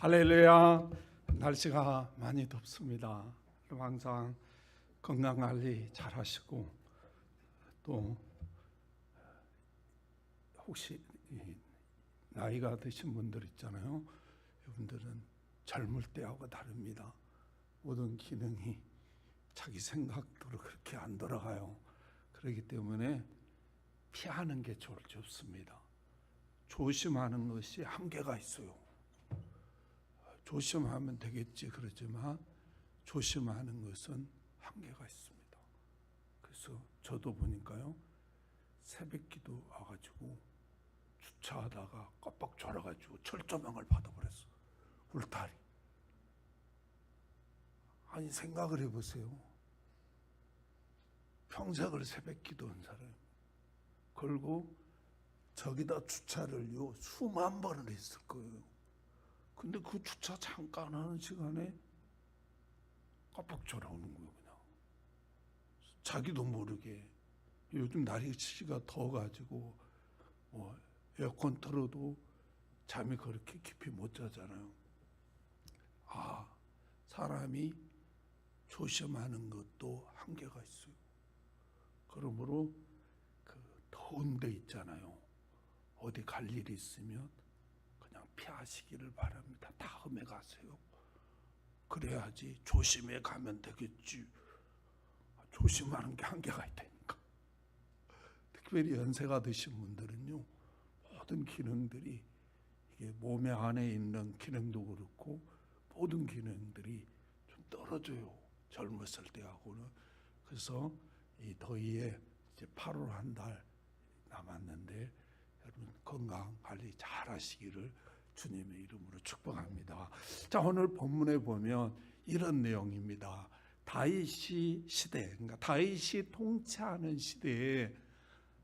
할렐루야. 날씨가 많이 덥습니다. 항상 건강관리 잘 하시고, 또 혹시 나이가 드신 분들 있잖아요. 이분들은 젊을 때하고 다릅니다. 모든 기능이 자기 생각대로 그렇게 안 돌아가요. 그렇기 때문에 피하는 게 좋습니다. 조심하는 것이 한계가 있어요. 조심하면 되겠지 그러지만 조심하는 것은 한계가 있습니다. 그래서 저도 보니까요, 새벽기도 와가지고 주차하다가 깜빡 졸아가지고 철조망을 받아버렸어. 울타리. 아니, 생각을 해보세요. 평생을 새벽기도한 사람, 그리고 저기다 주차를요 수만 번을 했을 거예요. 근데 그 주차 잠깐 하는 시간에 깜빡 졸아오는 거예요. 그냥 자기도 모르게. 요즘 날씨가 더워가지고 에어컨 틀어도 잠이 그렇게 깊이 못 자잖아요. 사람이 조심하는 것도 한계가 있어요. 그러므로 그 더운 데 있잖아요, 어디 갈 일이 있으면 그냥 피하시기를 바랍니다. 다음에 가세요. 그래야지 조심해 가면 되겠지. 조심하는 게 한계가 있다니까. 특별히 연세가 드신 분들은요, 모든 기능들이, 이게 몸의 안에 있는 기능도 그렇고 모든 기능들이 좀 떨어져요, 젊었을 때하고는. 그래서 이 더위에 이제 8월 한 달 남았는데, 여러분 건강 관리 잘 하시기를 주님의 이름으로 축복합니다. 자, 오늘 본문에 보면 이런 내용입니다. 다윗이 시대, 그러니까 다윗이 통치하는 시대에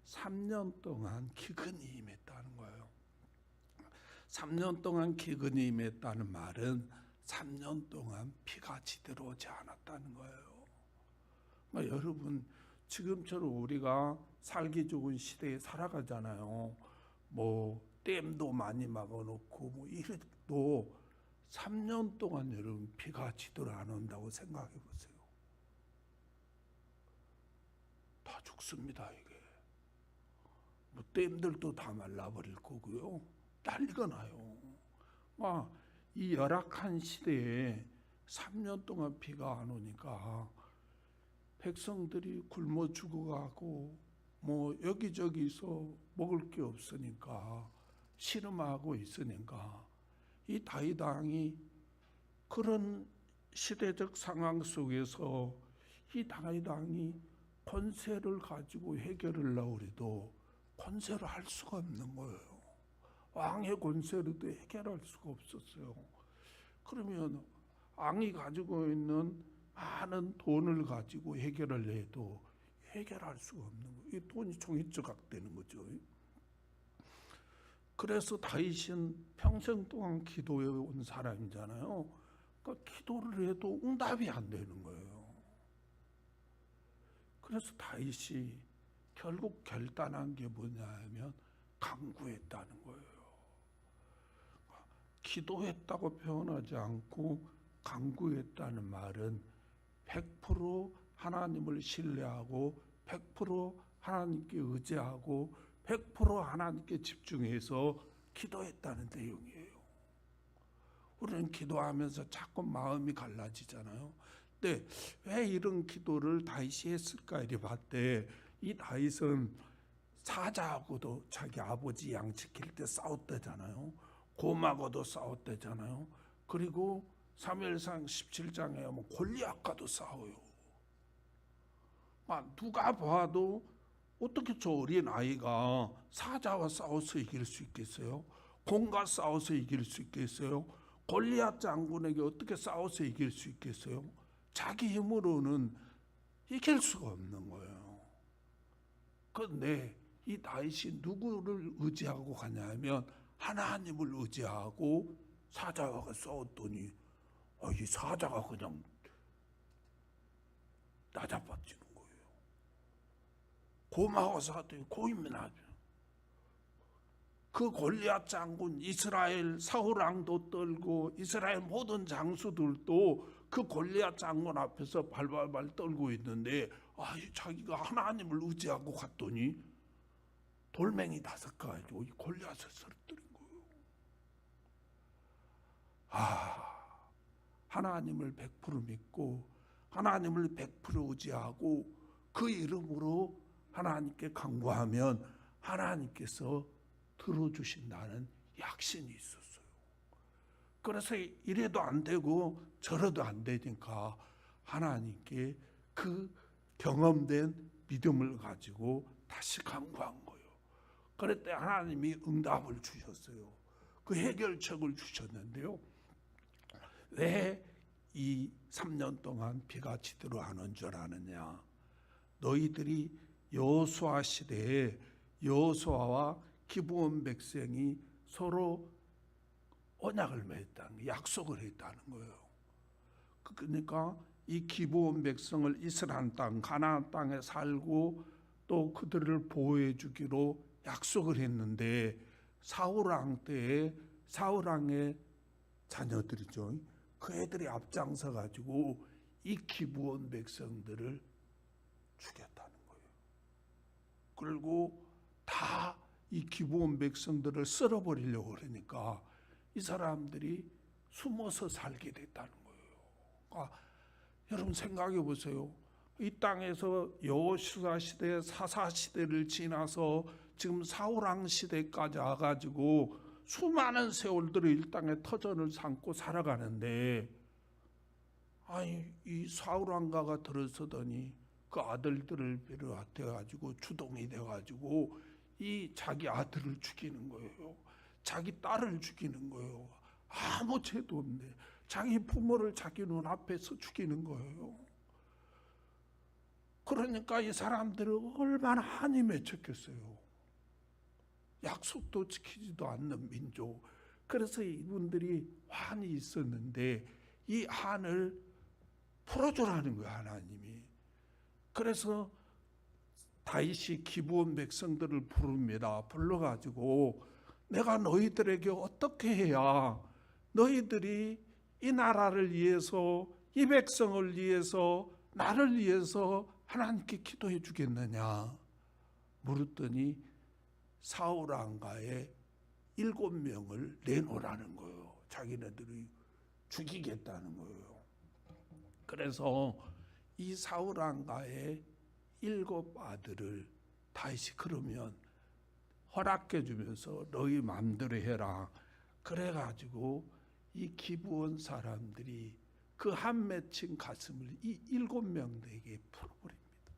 3년 동안 기근이 임했다는 거예요. 3년 동안 기근이 임했다는 말은 3년 동안 비가 제대로 오지 않았다는 거예요. 여러분, 지금처럼 우리가 살기 좋은 시대에 살아가잖아요. 댐도 많이 막아놓고 이래도 3년 동안 여러분 비가 제대로 안 온다고 생각해 보세요. 다 죽습니다. 이게 댐들도 다 말라버릴 거고요. 난리가 나요. 이 열악한 시대에 3년 동안 비가 안 오니까 백성들이 굶어 죽어가고 여기저기서 먹을 게 없으니까 씨름하고 있으니까 이 다윗 왕이 그런 시대적 상황 속에서 이 다윗 왕이 권세를 가지고 해결을 하려고 해도 권세를 할 수가 없는 거예요. 왕의 권세로도 해결할 수가 없었어요. 그러면 왕이 가지고 있는 많은 돈을 가지고 해결을 해도 해결할 수가 없는 거예요. 이 돈이 종이 조각되는 거죠. 그래서 다윗은 평생 동안 기도해 온 사람이잖아요. 그러니까 기도를 해도 응답이 안 되는 거예요. 그래서 다윗이 결국 결단한 게 뭐냐면 간구했다는 거예요. 기도했다고 표현하지 않고 간구했다는 말은 100% 하나님을 신뢰하고 100% 하나님께 의지하고 100% 하나님께 집중해서 기도했다는 내용이에요. 우리는 기도하면서 자꾸 마음이 갈라지잖아요. 근데 왜 이런 기도를 다윗이 했을까 이래 봤대. 이 다윗은 사자하고도 자기 아버지 양 지킬 때 싸웠대잖아요. 곰하고도 싸웠대잖아요. 그리고 사무엘상 17장에 오면 골리앗과도 싸워요. 누가 봐도 어떻게 저 어린 아이가 사자와 싸워서 이길 수 있겠어요? 곰과 싸워서 이길 수 있겠어요? 골리앗 장군에게 어떻게 싸워서 이길 수 있겠어요? 자기 힘으로는 이길 수가 없는 거예요. 그런데 이 다윗이 누구를 의지하고 가냐면 하나님을 의지하고 사자와 싸웠더니 이 사자가 그냥 나자빠지는 거예요. 곰하고 싸웠더니 곰이 나죠. 그 골리앗 장군 이스라엘 사울 왕도 떨고 이스라엘 모든 장수들도 그 골리앗 장군 앞에서 발발발 떨고 있는데 자기가 하나님을 의지하고 갔더니 돌멩이 5개 가지고 이 골리앗을 쓰러뜨린 거예요. 하나님을 100% 믿고 하나님을 100% 의지하고 그 이름으로 하나님께 간구하면 하나님께서 들어주신다는 약신이 있었어요. 그래서 이래도 안 되고 저래도 안 되니까 하나님께 그 경험된 믿음을 가지고 다시 간구한 거예요. 그랬더니 하나님이 응답을 주셨어요. 그 해결책을 주셨는데요. 왜 이 3년 동안 비가 제대로 안 온 줄 아느냐? 너희들이 여호수아 시대에 여호수아와 기브온 백성이 서로 언약을 맺었다는 거예요. 약속을 했다는 거예요. 그러니까 이 기브온 백성을 이스라엘 땅, 가나안 땅에 살고 또 그들을 보호해 주기로 약속을 했는데 사울 왕 때에 사울 왕의 자녀들이죠. 그 애들이 앞장서 가지고 이 기브온 백성들을 죽였다는 거예요. 그리고 다 이 기브온 백성들을 쓸어버리려고 그러니까 이 사람들이 숨어서 살게 됐다는 거예요. 그러니까 여러분 생각해 보세요. 이 땅에서 여호수아 시대, 사사 시대를 지나서 지금 사울왕 시대까지 와가지고 수많은 세월들을 이 땅에 터전을 삼고 살아가는데 이 사울왕가가 들어서더니 그 아들들을 비롯해 가지고 주동이 돼 가지고 이 자기 아들을 죽이는 거예요. 자기 딸을 죽이는 거예요. 아무 죄도 없네. 자기 부모를 자기 눈앞에서 죽이는 거예요. 그러니까 이 사람들은 얼마나 한이 맺혔겠어요. 약속도 지키지도 않는 민족. 그래서 이분들이 한이 있었는데 이 한을 풀어주라는 거예요, 하나님이. 그래서 다윗이 기브온 백성들을 부릅니다. 불러가지고 내가 너희들에게 어떻게 해야 너희들이 이 나라를 위해서 이 백성을 위해서 나를 위해서 하나님께 기도해 주겠느냐 물었더니 사울 왕가에 7명을 내놓으라는 거예요. 자기네들이 죽이겠다는 거예요. 그래서 이 사울 왕가의 7 아들을 다시 그러면 허락해 주면서 너희 마음대로 해라. 그래가지고 이 기브온 사람들이 그 한 맺힌 가슴을 이 7명에게 풀어버립니다.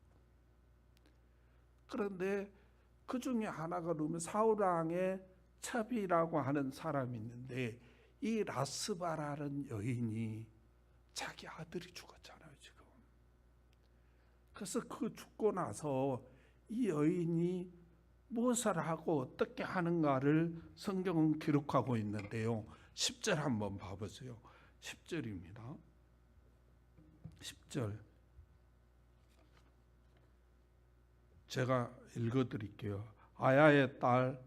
그런데 그 중에 하나가 누구면 사울 왕의 첩이라고 하는 사람이 있는데 이 라스바라는 여인이 자기 아들이 죽었잖아요, 지금. 그래서 그 죽고 나서 이 여인이 무엇을 하고 어떻게 하는가를 성경은 기록하고 있는데요. 10절 한번 봐보세요. 10절입니다. 10절 제가 읽어드릴게요. 아야의 딸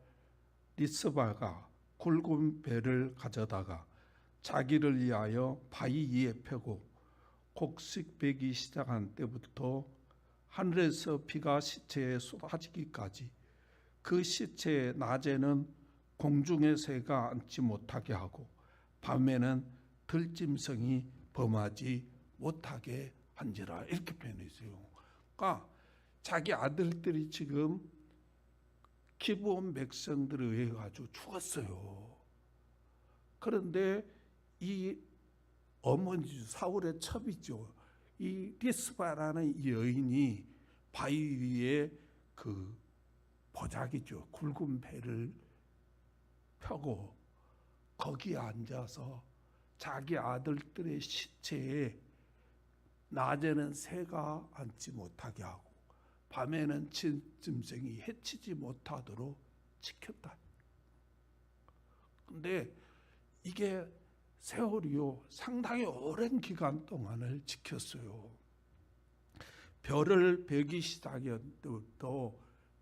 리스바가 굵은 배를 가져다가 자기를 위하여 바위 위에 펴고 곡식배기 시작한 때부터 하늘에서 비가 시체에 쏟아지기까지 그 시체에 낮에는 공중의 새가 앉지 못하게 하고 밤에는 들짐승이 범하지 못하게 한지라 이렇게 표현했어요. 그러니까 자기 아들들이 지금 기브온 백성들에 의해 가지고 죽었어요. 그런데 이 어머니 사울의 첩이죠. 이 리스바라는 이 여인이 바위 위에 그 보자기죠. 굵은 배를 펴고 거기에 앉아서 자기 아들들의 시체에 낮에는 새가 앉지 못하게 하고 밤에는 짐승이 해치지 못하도록 지켰다. 근데 이게 세월이요 상당히 오랜 기간 동안을 지켰어요. 별을 베기 시작할 때부터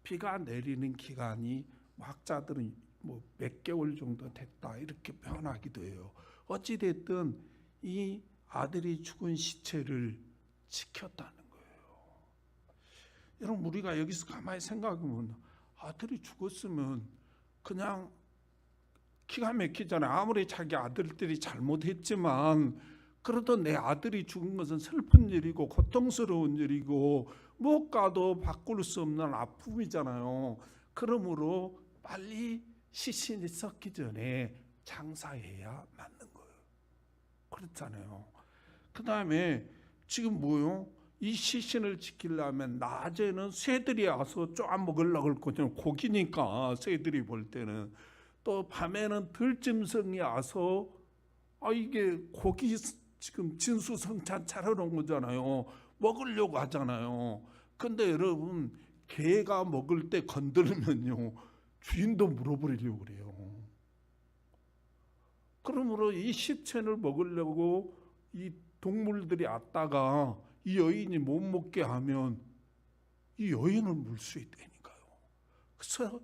비가 내리는 기간이 학자들은 뭐 몇 개월 정도 됐다 이렇게 표현하기도 해요. 어찌 됐든 이 아들이 죽은 시체를 지켰다는 거예요. 여러분 우리가 여기서 가만히 생각하면 아들이 죽었으면 그냥 기가 막히잖아요. 아무리 자기 아들들이 잘못했지만 그래도 내 아들이 죽은 것은 슬픈 일이고 고통스러운 일이고 무엇과도 바꿀 수 없는 아픔이잖아요. 그러므로 빨리 시신이 썩기 전에 장사해야 맞는 거예요. 그렇잖아요. 그 다음에 지금 뭐요? 이 시신을 지키려면 낮에는 새들이 와서 쪼아 먹으려고 할 거죠. 고기니까 새들이 볼 때는. 또 밤에는 들짐승이 와서 이게 고기 지금 진수성찬 차려놓은 거잖아요. 먹으려고 하잖아요. 근데 여러분 개가 먹을 때 건드리면요 주인도 물어버리려고 그래요. 그러므로 이 시체를 먹으려고 이 동물들이 왔다가 이 여인이 못 먹게 하면 이 여인을 물 수 있다니까요. 그래서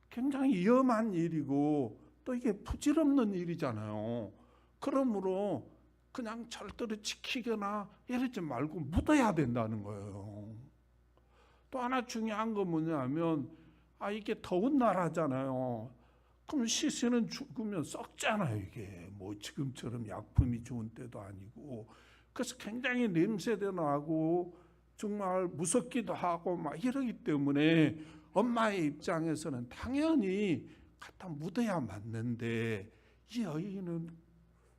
굉장히 위험한 일이고 또 이게 부질없는 일이잖아요. 그러므로 그냥 절대로 지키거나 이러지 말고 묻어야 된다는 거예요. 또 하나 중요한 건 뭐냐면 이게 더운 나라잖아요. 그럼 시신은 죽으면 썩잖아요. 이게 뭐 지금처럼 약품이 좋은 때도 아니고 그래서 굉장히 냄새도 나고 정말 무섭기도 하고 막 이러기 때문에 엄마의 입장에서는 당연히 갖다 묻어야 맞는데 이 여인은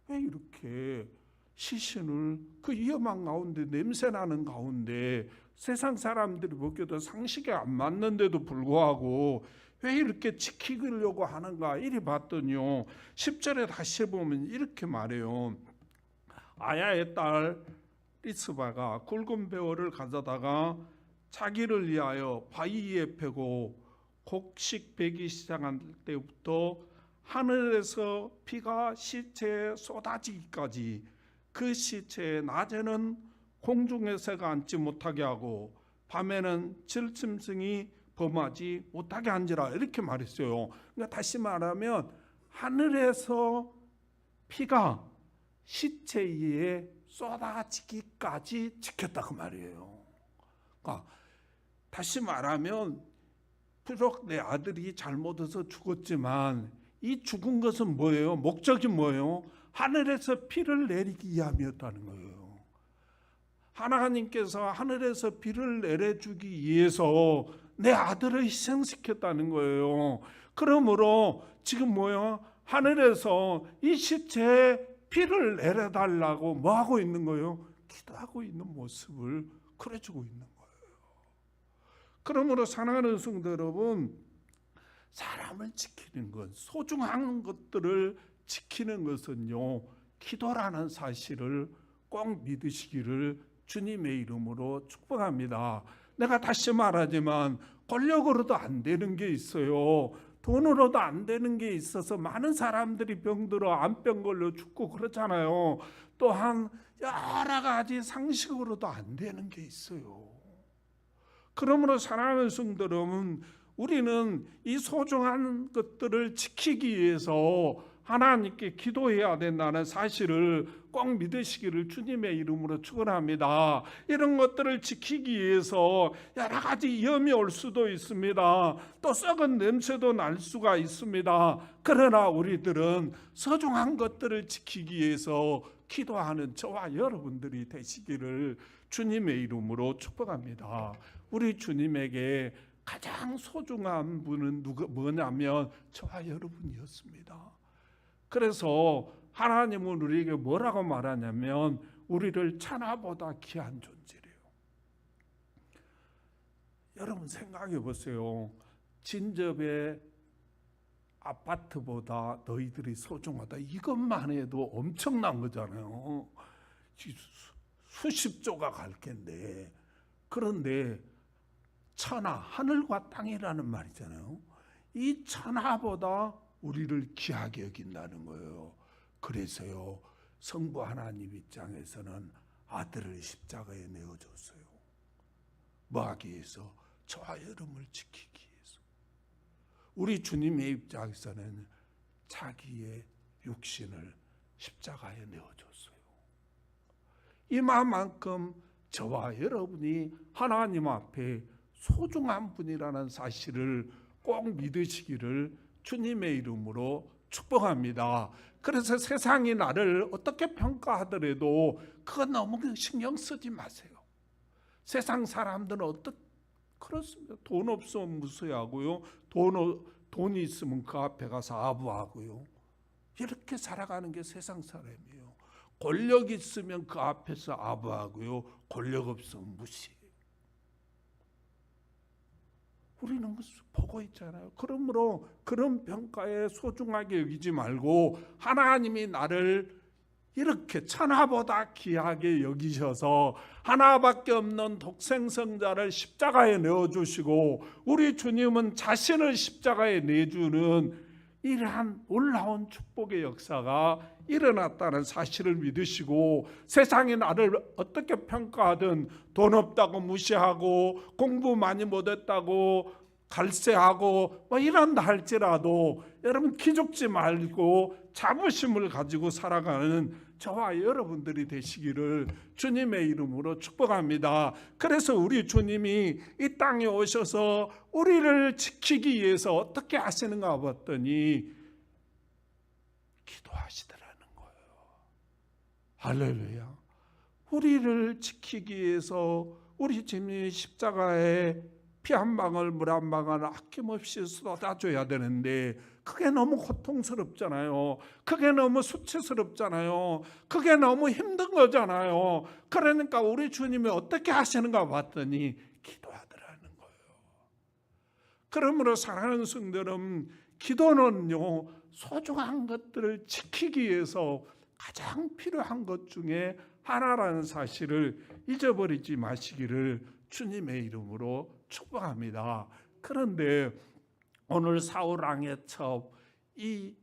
왜 이렇게 시신을 그 위험한 가운데 냄새나는 가운데 세상 사람들이 보기에도 상식에 안 맞는데도 불구하고 왜 이렇게 지키려고 하는가 이리 봤더니요 10절에 다시 보면 이렇게 말해요. 아야의 딸 리스바가 굵은 배월을 가져다가 자기를 위하여 바위에 패고 곡식 베기 시작할 때부터 하늘에서 피가 시체에 쏟아지기까지 그 시체에 낮에는 공중의 새가 앉지 못하게 하고 밤에는 질짐승이 범하지 못하게 한지라 이렇게 말했어요. 그러니까 다시 말하면 하늘에서 피가 시체 위에 쏟아지기까지 지켰다 그 말이에요. 그러니까 다시 말하면 비록 내 아들이 잘못해서 죽었지만 이 죽은 것은 뭐예요? 목적이 뭐예요? 하늘에서 피를 내리기 위함이었다는 거예요. 하나님께서 하늘에서 피를 내려주기 위해서 내 아들을 희생시켰다는 거예요. 그러므로 지금 뭐예요? 하늘에서 이 시체에 피를 내려달라고 뭐 하고 있는 거예요? 기도하고 있는 모습을 그려주고 있는 거예요. 그러므로 사랑하는 성도 여러분, 사람을 지키는 것, 소중한 것들을 지키는 것은요, 기도라는 사실을 꼭 믿으시기를 주님의 이름으로 축복합니다. 내가 다시 말하지만 권력으로도 안 되는 게 있어요. 돈으로도 안 되는 게 있어서 많은 사람들이 병들어 암병 걸려 죽고 그렇잖아요. 또한 여러 가지 상식으로도 안 되는 게 있어요. 그러므로 사랑하는 성도 여러분, 우리는 이 소중한 것들을 지키기 위해서 하나님께 기도해야 된다는 사실을 꼭 믿으시기를 주님의 이름으로 축원합니다. 이런 것들을 지키기 위해서 여러 가지 위험이 올 수도 있습니다. 또 썩은 냄새도 날 수가 있습니다. 그러나 우리들은 소중한 것들을 지키기 위해서 기도하는 저와 여러분들이 되시기를 주님의 이름으로 축복합니다. 우리 주님에게 가장 소중한 분은 뭐냐면 저와 여러분이었습니다. 그래서 하나님은 우리에게 뭐라고 말하냐면 우리를 천하보다 귀한 존재래요. 여러분 생각해 보세요. 진접의 아파트보다 너희들이 소중하다. 이것만 해도 엄청난 거잖아요. 수십조가 갈 텐데. 그런데 천하, 하늘과 땅이라는 말이잖아요. 이 천하보다 우리를 귀하게 여긴다는 거예요. 그래서요, 성부 하나님 입장에서는 아들을 십자가에 내어줬어요. 뭐 하기 위해서? 저와 여러분을 지키기 위해서. 우리 주님의 입장에서는 자기의 육신을 십자가에 내어줬어요. 이만큼 저와 여러분이 하나님 앞에 소중한 분이라는 사실을 꼭 믿으시기를 주님의 이름으로 축복합니다. 그래서 세상이 나를 어떻게 평가하더라도 그거 너무 신경 쓰지 마세요. 세상 사람들은 그렇습니다. 돈 없으면 무시하고요. 돈이 있으면 그 앞에 가서 아부하고요. 이렇게 살아가는 게 세상 사람이에요. 권력 있으면 그 앞에서 아부하고요. 권력 없으면 무시해요. 우리는 보고 있잖아요. 그러므로 그런 평가에 소중하게 여기지 말고 하나님이 나를 이렇게 천하보다 귀하게 여기셔서 하나밖에 없는 독생성자를 십자가에 내어주시고 우리 주님은 자신을 십자가에 내주는 이러한 놀라운 축복의 역사가 일어났다는 사실을 믿으시고 세상이 나를 어떻게 평가하든 돈 없다고 무시하고 공부 많이 못했다고 갈세하고 이런다 할지라도 여러분 기죽지 말고 자부심을 가지고 살아가는 저와 여러분들이 되시기를 주님의 이름으로 축복합니다. 그래서 우리 주님이 이 땅에 오셔서 우리를 지키기 위해서 어떻게 하시는가 봤더니 기도하시더라는 거예요. 할렐루야. 우리를 지키기 위해서 우리 주님이 십자가에 피 한 방울 물 한 방울 아낌없이 쏟아줘야 되는데 그게 너무 고통스럽잖아요. 그게 너무 수치스럽잖아요. 그게 너무 힘든 거잖아요. 그러니까 우리 주님이 어떻게 하시는가 봤더니 기도하더라는 거예요. 그러므로 사랑하는 성도는 기도는요 소중한 것들을 지키기 위해서 가장 필요한 것 중에 하나라는 사실을 잊어버리지 마시기를 주님의 이름으로 축복합니다. 그런데 오늘 사울 왕의 첩 이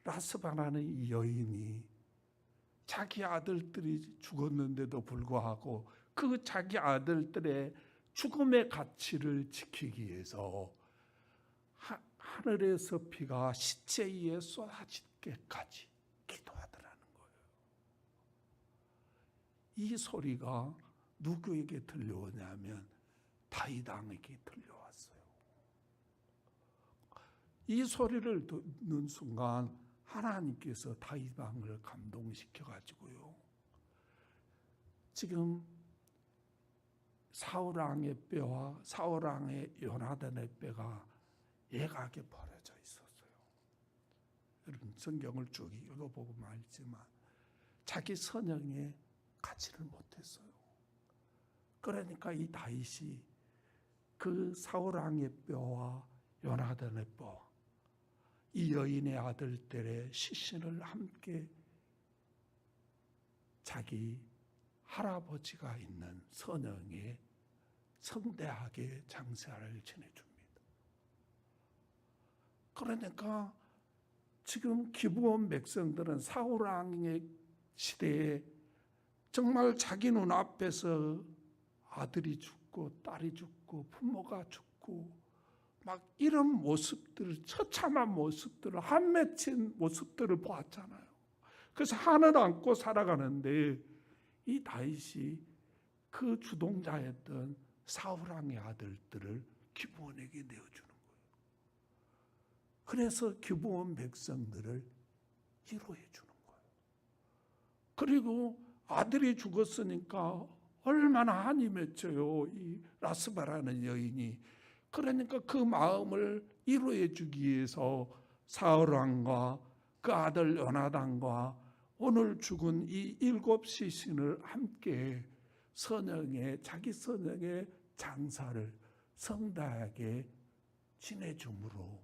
라스바라는 이 여인이 자기 아들들이 죽었는데도 불구하고 그 자기 아들들의 죽음의 가치를 지키기 위해서 하늘에서 비가 시체 위에 쏟아지게까지 기도하더라는 거예요. 이 소리가 누구에게 들려오냐면 다윗 왕에게 들려왔어요. 이 소리를 듣는 순간 하나님께서 다윗 왕을 감동시켜 가지고요. 지금 사울 왕의 뼈와 사울 왕의 요나단의 뼈가 예각에 벌어져 있었어요. 여러분 성경을 쭉 읽어보고 말지만 자기 선영에 가지를 못했어요. 그러니까 이 다윗이 그 사울 왕의 뼈와 요나단의 뼈, 이 여인의 아들들의 시신을 함께 자기 할아버지가 있는 선영에 성대하게 장사를 지내줍니다. 그러니까 지금 기브온 백성들은 사울 왕의 시대에 정말 자기 눈앞에서 아들이 죽고 딸이 죽고 부모가 죽고 막 이런 모습들을 처참한 모습들을 한 맺힌 모습들을 보았잖아요. 그래서 한을 안고 살아가는데 이 다윗이 그 주동자였던 사울 왕의 아들들을 기브온에게 내어주는 거예요. 그래서 기브온 백성들을 위로해 주는 거예요. 그리고 아들이 죽었으니까 얼마나 한이 맺혀요. 이 라스바라는 여인이. 그러니까 그 마음을 위로해 주기 위해서 사울 왕과 그 아들 요나단과 오늘 죽은 이 7 시신을 함께 자기 선영의 장사를 성대하게 지내줌으로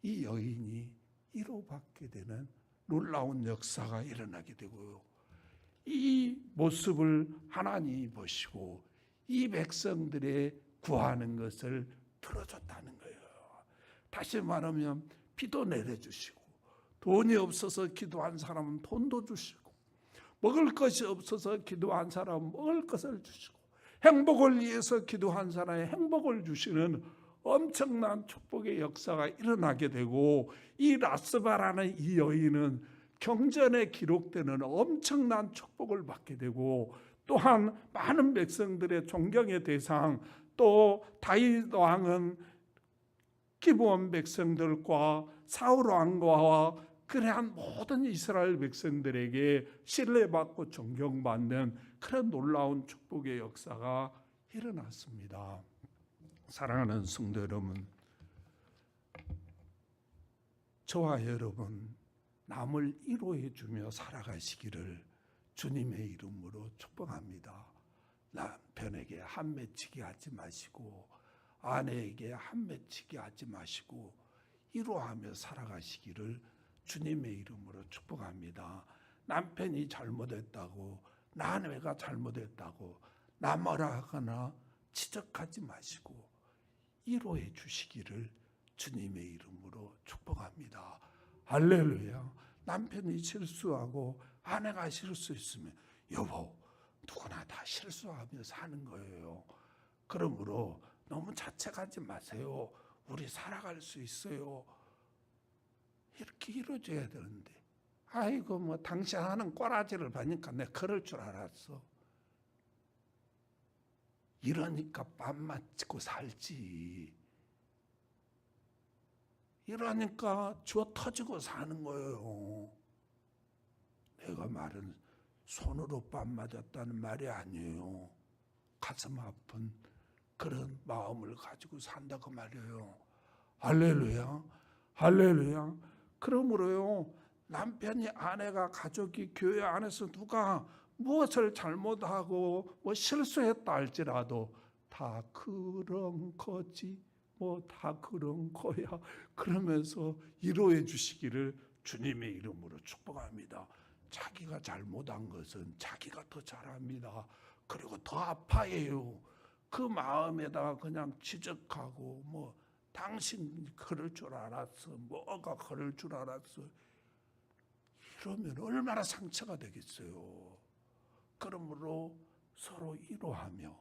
이 여인이 위로받게 되는 놀라운 역사가 일어나게 되고요. 이 모습을 하나님이 보시고 이 백성들의 구하는 것을 들어줬다는 거예요. 다시 말하면 비도 내려주시고 돈이 없어서 기도한 사람은 돈도 주시고 먹을 것이 없어서 기도한 사람은 먹을 것을 주시고 행복을 위해서 기도한 사람의 행복을 주시는 엄청난 축복의 역사가 일어나게 되고, 이 라스바라는 이 여인은 경전에 기록되는 엄청난 축복을 받게 되고, 또한 많은 백성들의 존경의 대상, 또 다윗 왕은 기브온 백성들과 사울 왕과 그러한 모든 이스라엘 백성들에게 신뢰받고 존경받는 그런 놀라운 축복의 역사가 일어났습니다. 사랑하는 성도 여러분, 저와 여러분 남을 위로해 주며 살아가시기를 주님의 이름으로 축복합니다. 남편에게 한맺히게 하지 마시고, 아내에게 한맺히게 하지 마시고, 위로하며 살아가시기를 주님의 이름으로 축복합니다. 남편이 잘못했다고, 나 아내가 잘못했다고 나 뭐라 하거나 지적하지 마시고 위로해 주시기를 주님의 이름으로 축복합니다. 할렐루야. 남편이 실수하고 아내가 실수했으면, 여보, 누구나 다 실수하며 사는 거예요. 그러므로 너무 자책하지 마세요. 우리 살아갈 수 있어요. 이렇게 이루어져야 되는데, 아이고 뭐 당신 하는 꼬라지를 보니까 내가 그럴 줄 알았어. 이러니까 밥 맞고 살지. 이러니까 주워 터지고 사는 거예요. 내가 말은 손으로 밥 맞았다는 말이 아니에요. 가슴 아픈 그런 마음을 가지고 산다고 말이에요. 할렐루야. 할렐루야. 그러므로요, 남편이, 아내가, 가족이, 교회 안에서 누가 무엇을 잘못하고 뭐 실수했다 할지라도 다 그런 거지, 뭐 다 그런 거야, 그러면서 위로해 주시기를 주님의 이름으로 축복합니다. 자기가 잘못한 것은 자기가 더 잘합니다. 그리고 더 아파해요. 그 마음에다가 그냥 지적하고, 뭐 당신 그럴 줄 알았어, 뭐가 그럴 줄 알았어, 이러면 얼마나 상처가 되겠어요. 그러므로 서로 위로하며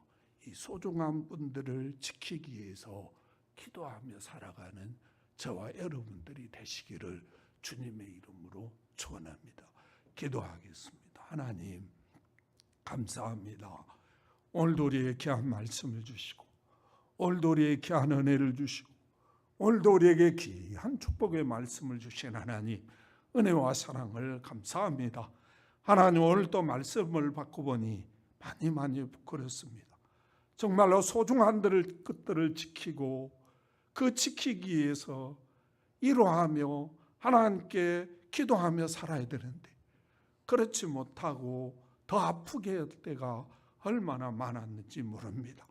이 소중한 분들을 지키기 위해서 기도하며 살아가는 저와 여러분들이 되시기를 주님의 이름으로 축원합니다. 기도하겠습니다. 하나님, 감사합니다. 오늘도 우리에게 귀한 말씀을 주시고, 오늘도 우리에게 귀한 은혜를 주시고, 오늘도 우리에게 귀한 축복의 말씀을 주신 하나님, 은혜와 사랑을 감사합니다. 하나님, 오늘 또 말씀을 받고 보니 많이 부끄럽습니다. 정말로 소중한 것들을 지키고, 그 지키기 위해서 위로하며 하나님께 기도하며 살아야 되는데 그렇지 못하고 더 아프게 할 때가 얼마나 많았는지 모릅니다.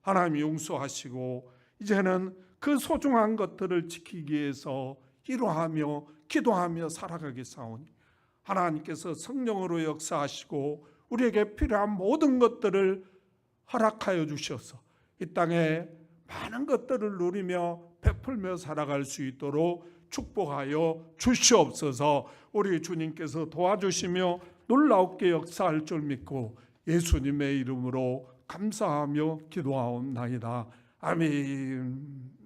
하나님 용서하시고, 이제는 그 소중한 것들을 지키기 위해서 위로하며 기도하며 살아가겠사오니 하나님께서 성령으로 역사하시고 우리에게 필요한 모든 것들을 허락하여 주셔서 이 땅에 많은 것들을 누리며 베풀며 살아갈 수 있도록 축복하여 주시옵소서. 우리 주님께서 도와주시며 놀랍게 역사할 줄 믿고 예수님의 이름으로 감사하며 기도하옵나이다. 아멘.